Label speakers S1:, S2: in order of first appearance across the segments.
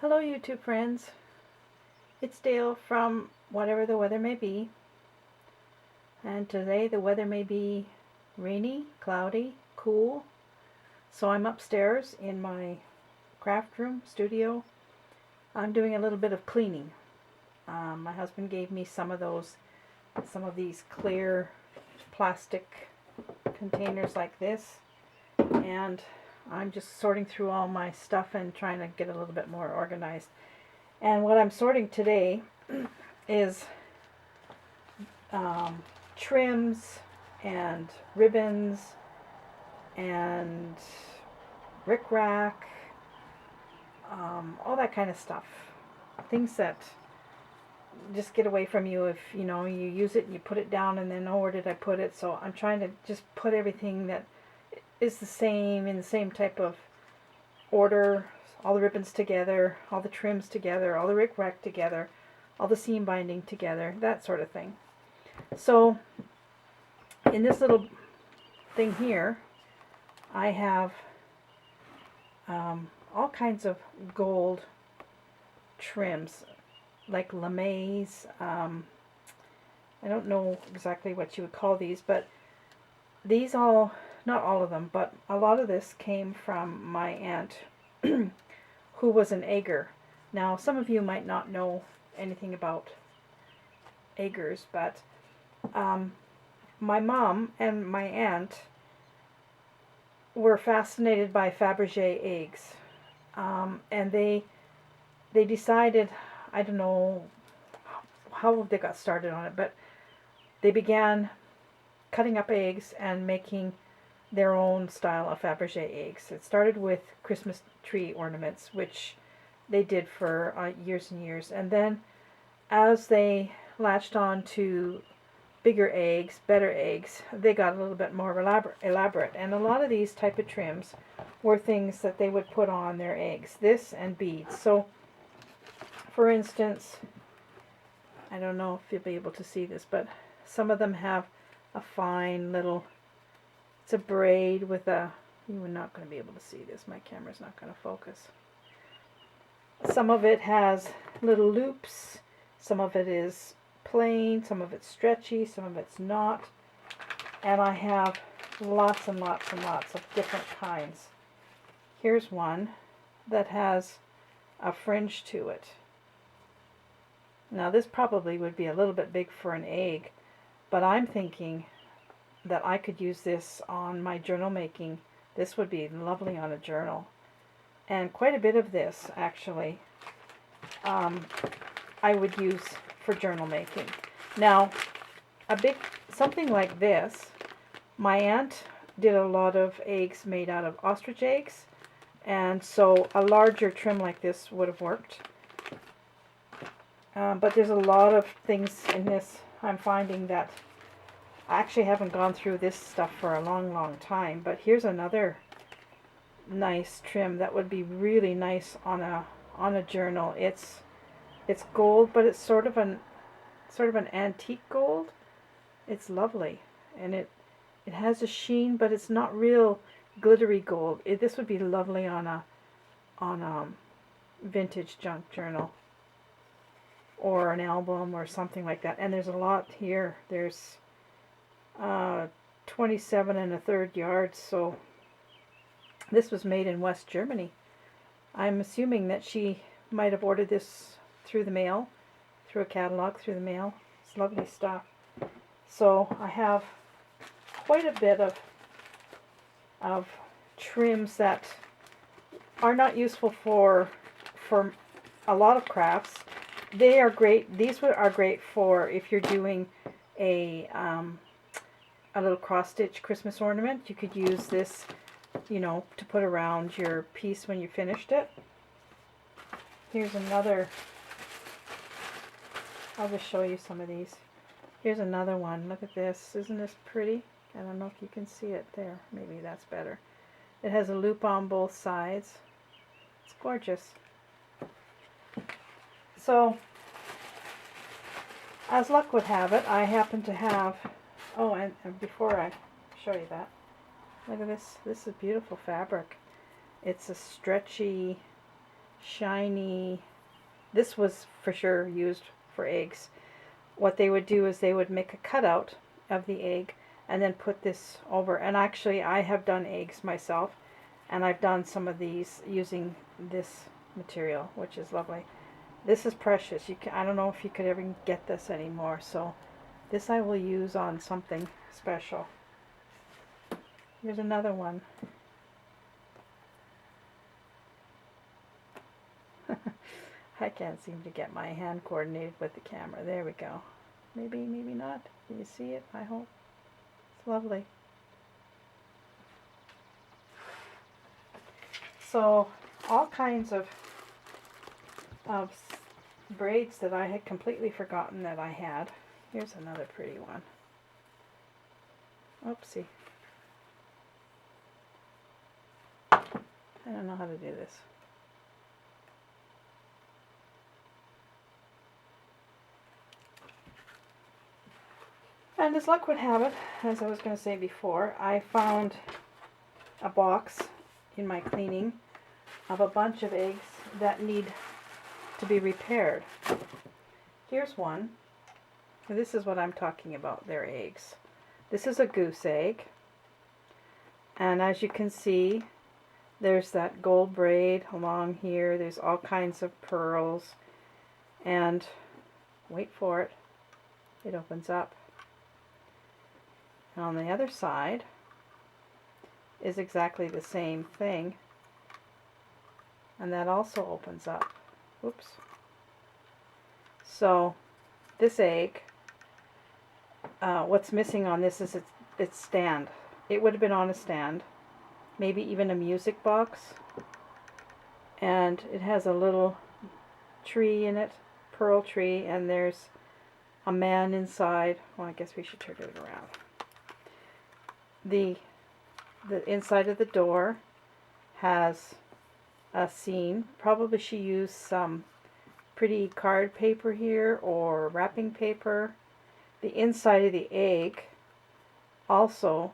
S1: Hello YouTube friends, it's Dale from whatever the weather may be, and today the weather may be rainy, cloudy, cool, so I'm upstairs in my craft room studio. I'm doing a little bit of cleaning. My husband gave me some of these clear plastic containers like this, and I'm just sorting through all my stuff and trying to get a little bit more organized. And what I'm sorting today is trims and ribbons and rickrack, all that kind of stuff. Things that just get away from you if you use it and you put it down and then, oh, where did I put it? So I'm trying to just put everything that is the same in the same type of order, all the ribbons together, all the trims together, all the rickrack together, all the seam binding together, that sort of thing. So in this little thing here, I have all kinds of gold trims, like lames. I don't know exactly what you would call these, but these all, not all of them, but a lot of this came from my aunt who was an Egger. Now, some of you might not know anything about Eggers, but my mom and my aunt were fascinated by Fabergé eggs, and they decided, I don't know how they got started on it, but they began cutting up eggs and making their own style of Fabergé eggs. It started with Christmas tree ornaments, which they did for years and years, and then as they latched on to bigger eggs, better eggs, they got a little bit more elaborate. And a lot of these type of trims were things that they would put on their eggs, this and beads. So for instance, I don't know if you'll be able to see this, but some of them have a fine little, it's a braid with a, you're not going to be able to see this, my camera's not going to focus. Some of it has little loops, some of it is plain, some of it's stretchy, some of it's not. And I have lots and lots and lots of different kinds. Here's one that has a fringe to it. Now this probably would be a little bit big for an egg, but I'm thinking that I could use this on my journal making. This would be lovely on a journal. And quite a bit of this, actually, I would use for journal making. Now, something like this, my aunt did a lot of eggs made out of ostrich eggs, and so a larger trim like this would have worked. But there's a lot of things in this I'm finding that I actually haven't gone through this stuff for a long time, but here's another nice trim that would be really nice on a journal. It's gold, but it's sort of an antique gold. It's lovely, and it has a sheen, but it's not real glittery gold. This would be lovely on a vintage junk journal or an album or something like that. And there's a lot here. There's 27 1/3 yards, so this was made in West Germany. I'm assuming that she might have ordered this through the mail, through a catalog, through the mail. It's lovely stuff. So I have quite a bit of trims that are not useful for a lot of crafts. They are great. These are great for if you're doing a little cross-stitch Christmas ornament. You could use this, to put around your piece when you finished it. Here's another. I'll just show you some of these. Here's another one. Look at this. Isn't this pretty? I don't know if you can see it there. Maybe that's better. It has a loop on both sides. It's gorgeous. So, as luck would have it, I happen to have, oh, and before I show you that, look at this. This is beautiful fabric. It's a stretchy shiny, this was for sure used for eggs. What they would do is they would make a cutout of the egg and then put this over. And actually I have done eggs myself, and I've done some of these using this material, which is lovely. This is precious. I don't know if you could ever get this anymore, so this I will use on something special. Here's another one. I can't seem to get my hand coordinated with the camera. There we go. Maybe, maybe not. Can you see it? I hope. It's lovely. So, all kinds of braids that I had completely forgotten that I had. Here's another pretty one. Oopsie. I don't know how to do this. And as luck would have it, as I was going to say before, I found a box in my cleaning of a bunch of eggs that need to be repaired. Here's one. This is what I'm talking about, they're eggs. This is a goose egg. And as you can see, there's that gold braid along here. There's all kinds of pearls. And, wait for it, it opens up. And on the other side is exactly the same thing, and that also opens up. Oops. So this egg, what's missing on this is its stand. It would have been on a stand, maybe even a music box, and it has a little tree in it, pearl tree, and there's a man inside. Well, I guess we should turn it around. The inside of the door has a scene. Probably she used some pretty card paper here or wrapping paper. The inside of the egg also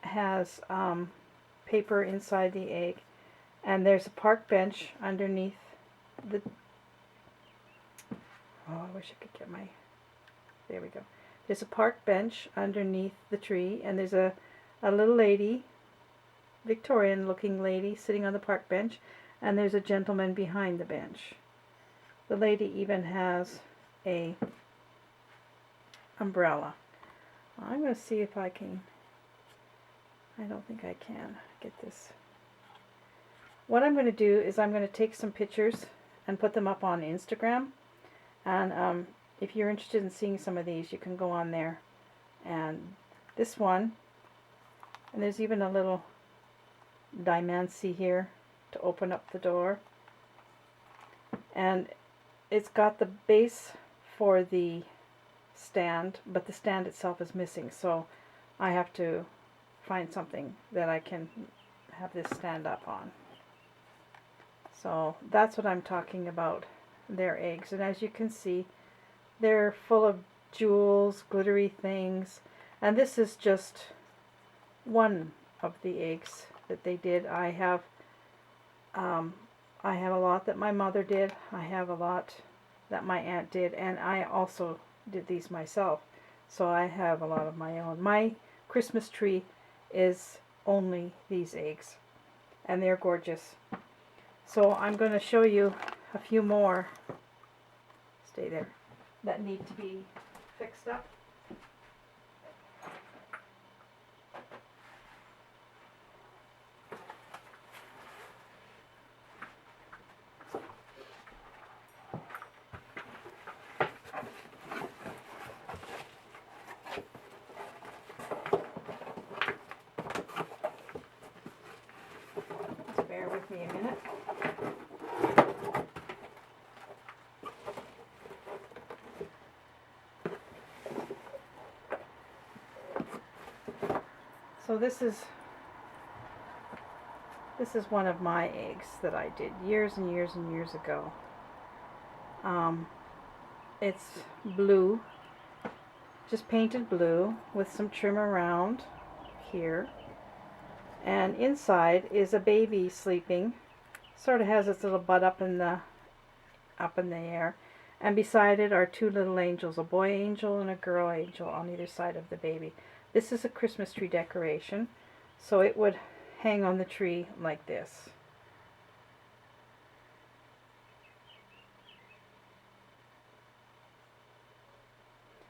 S1: has paper inside the egg, and there's a park bench underneath the. Oh, I wish I could get my. There we go. There's a park bench underneath the tree, and there's a little lady, Victorian looking lady, sitting on the park bench, and there's a gentleman behind the bench. The lady even has a umbrella. I'm going to see if I can. I don't think I can get this. What I'm going to do is I'm going to take some pictures and put them up on Instagram, and if you're interested in seeing some of these, you can go on there. And this one, and there's even a little dimanche here to open up the door. And it's got the base for the stand, but the stand itself is missing. So I have to find something that I can have this stand up on. So that's what I'm talking about. They're eggs. And as you can see, they're full of jewels, glittery things, and this is just one of the eggs that they did. I have a lot that my mother did. I have a lot that my aunt did, and I also did these myself. So I have a lot of my own. My Christmas tree is only these eggs, and they're gorgeous. So I'm going to show you a few more. Stay there. That need to be fixed up. Just bear with me a minute. So this is one of my eggs that I did years and years and years ago. It's blue, just painted blue with some trim around here. And inside is a baby sleeping. Sort of has its little butt up in the air. And beside it are two little angels, a boy angel and a girl angel on either side of the baby. This is a Christmas tree decoration, so it would hang on the tree like this.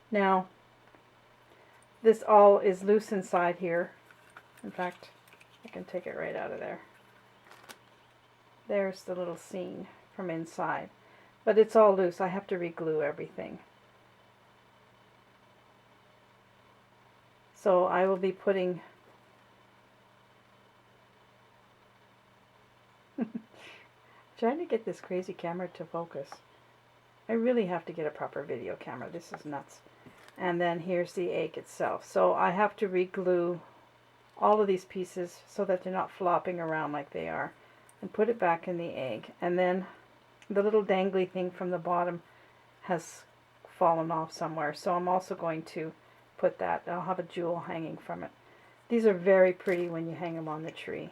S1: Now, this all is loose inside here. In fact, I can take it right out of there. There's the little scene from inside. But it's all loose. I have to reglue everything. So I will be putting trying to get this crazy camera to focus. I really have to get a proper video camera. This is nuts. And then here's the egg itself. So I have to reglue all of these pieces so that they're not flopping around like they are, and put it back in the egg. And then the little dangly thing from the bottom has fallen off somewhere, so I'm also going to put that. I'll have a jewel hanging from it. These are very pretty when you hang them on the tree.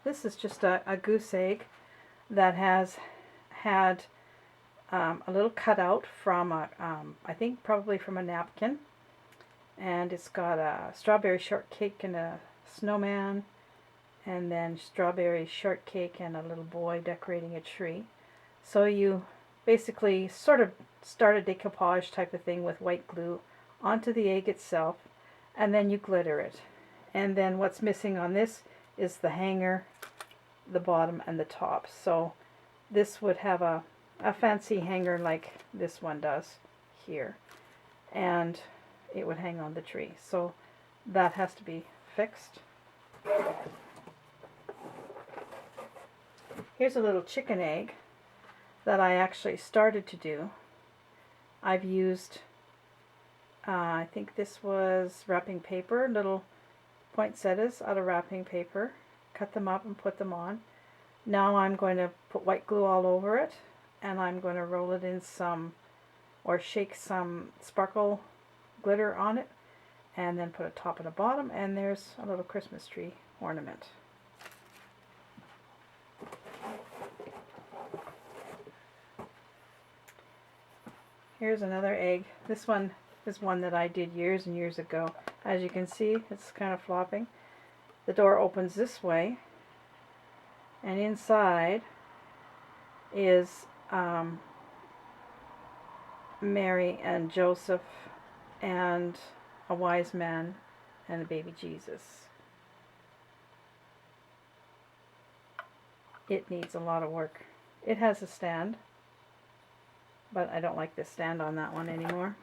S1: This is just a goose egg that has had a little cutout from I think probably from a napkin, and it's got a strawberry shortcake and a snowman, and then strawberry shortcake and a little boy decorating a tree. So you basically sort of start a decoupage type of thing with white glue onto the egg itself, and then you glitter it. And then what's missing on this is the hanger, the bottom, and the top. So this would have a fancy hanger like this one does here, and it would hang on the tree. So that has to be fixed. Here's a little chicken egg that I actually started to do. I've used I think this was wrapping paper, little poinsettias out of wrapping paper, cut them up and put them on. Now I'm going to put white glue all over it, and I'm going to roll it in some, or shake some sparkle glitter on it, and then put a top and a bottom, and there's a little Christmas tree ornament. Here's another egg. This one is one that I did years and years ago. As you can see, it's kind of flopping. The door opens this way, and inside is Mary and Joseph and a wise man and a baby Jesus. It needs a lot of work. It has a stand, but I don't like the stand on that one anymore.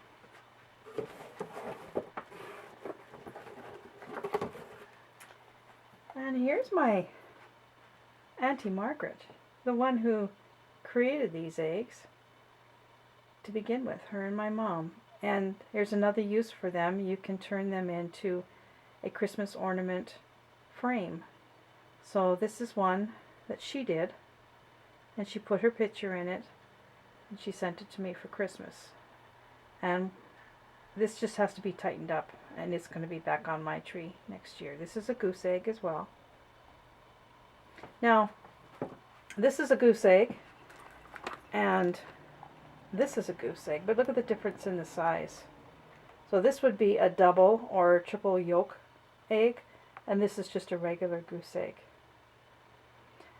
S1: And here's my Auntie Margaret, the one who created these eggs to begin with, her and my mom. And here's another use for them. You can turn them into a Christmas ornament frame. So this is one that she did, and she put her picture in it, and she sent it to me for Christmas. And this just has to be tightened up, and it's going to be back on my tree next year. This is a goose egg as well. Now, this is a goose egg, and this is a goose egg, but look at the difference in the size. So this would be a double or triple yolk egg, and this is just a regular goose egg.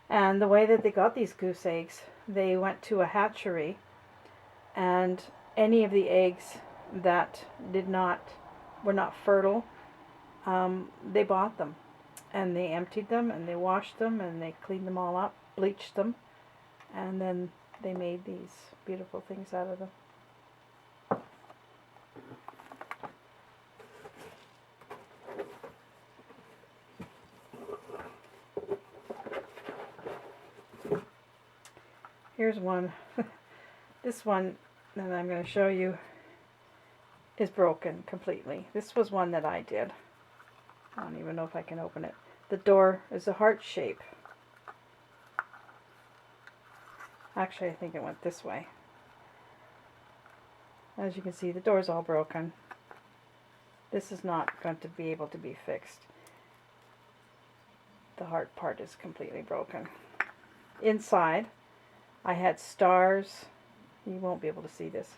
S1: And the way that they got these goose eggs, they went to a hatchery, and any of the eggs that were not fertile, they bought them, and they emptied them, and they washed them, and they cleaned them all up, bleached them, and then they made these beautiful things out of them. Here's one. This one that I'm going to show you is broken completely. This was one that I did. I don't even know if I can open it. The door is a heart shape. Actually, I think it went this way. As you can see, the door's all broken. This is not going to be able to be fixed. The heart part is completely broken. Inside, I had stars. You won't be able to see this.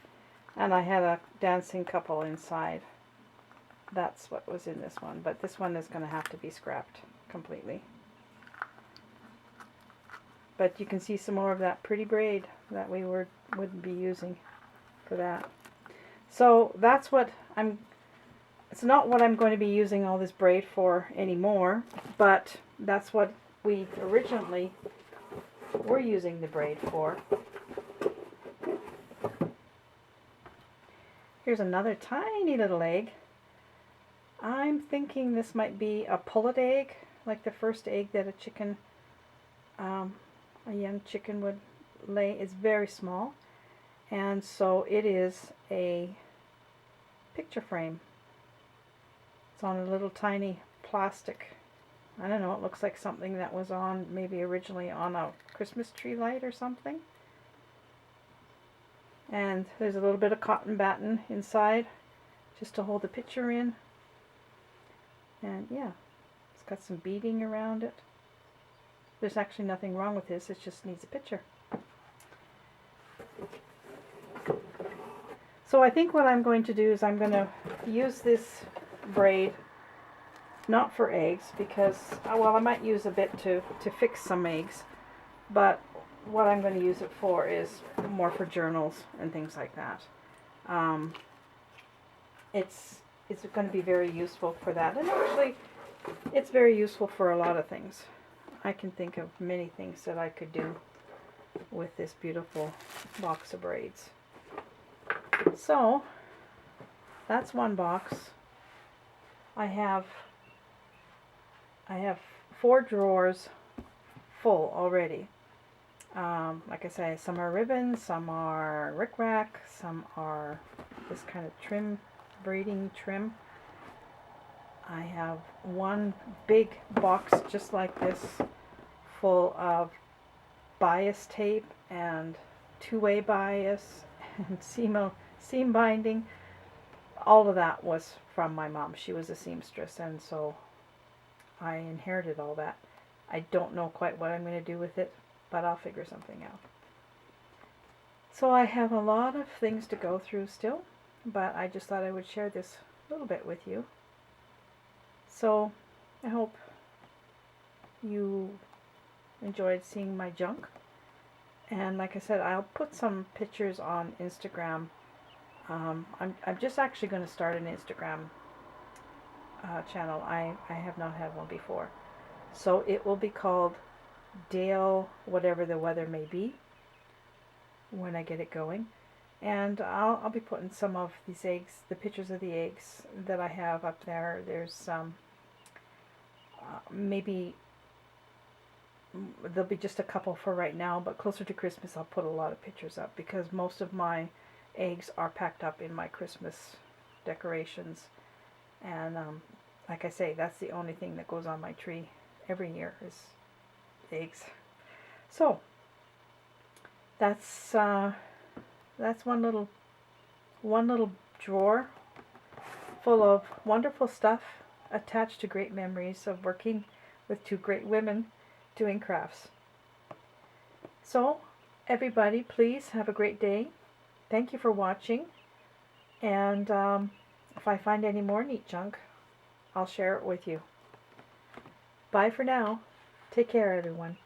S1: And I had a dancing couple inside. That's what was in this one. But this one is going to have to be scrapped completely. But you can see some more of that pretty braid that we would be using for that. So that's what it's not what I'm going to be using all this braid for anymore, but that's what we originally were using the braid for. Here's another tiny little egg. I'm thinking this might be a pullet egg, like the first egg that a chicken, a young chicken would lay. It's very small, and so it is a picture frame. It's on a little tiny plastic, I don't know, it looks like something that was on, maybe originally on a Christmas tree light or something. And there's a little bit of cotton batting inside, just to hold the picture in. And yeah, it's got some beading around it. There's actually nothing wrong with this, it just needs a picture. So I think what I'm going to do is I'm going to use this braid not for eggs, because well, I might use a bit to fix some eggs, but what I'm going to use it for is more for journals and things like that. It's going to be very useful for that, and actually it's very useful for a lot of things. I can think of many things that I could do with this beautiful box of braids. So that's one box. I have 4 drawers full already. Like I say, some are ribbons, some are rickrack, some are this kind of trim, braiding trim. I have one big box just like this full of bias tape and two-way bias and seam binding. All of that was from my mom. She was a seamstress, and so I inherited all that. I don't know quite what I'm going to do with it, but I'll figure something out. So I have a lot of things to go through still, but I just thought I would share this little bit with you. So I hope you enjoyed seeing my junk. And like I said, I'll put some pictures on Instagram. I'm just actually going to start an Instagram channel. I have not had one before. So it will be called Dale Whatever the Weather May Be when I get it going. And I'll be putting some of these eggs, the pictures of the eggs that I have up there. There's maybe there'll be just a couple for right now, but closer to Christmas I'll put a lot of pictures up, because most of my eggs are packed up in my Christmas decorations. And like I say, that's the only thing that goes on my tree every year is eggs. So that's one little drawer full of wonderful stuff attached to great memories of working with 2 great women doing crafts. So everybody, please have a great day. Thank you for watching, and if I find any more neat junk, I'll share it with you. Bye for now. Take care, everyone.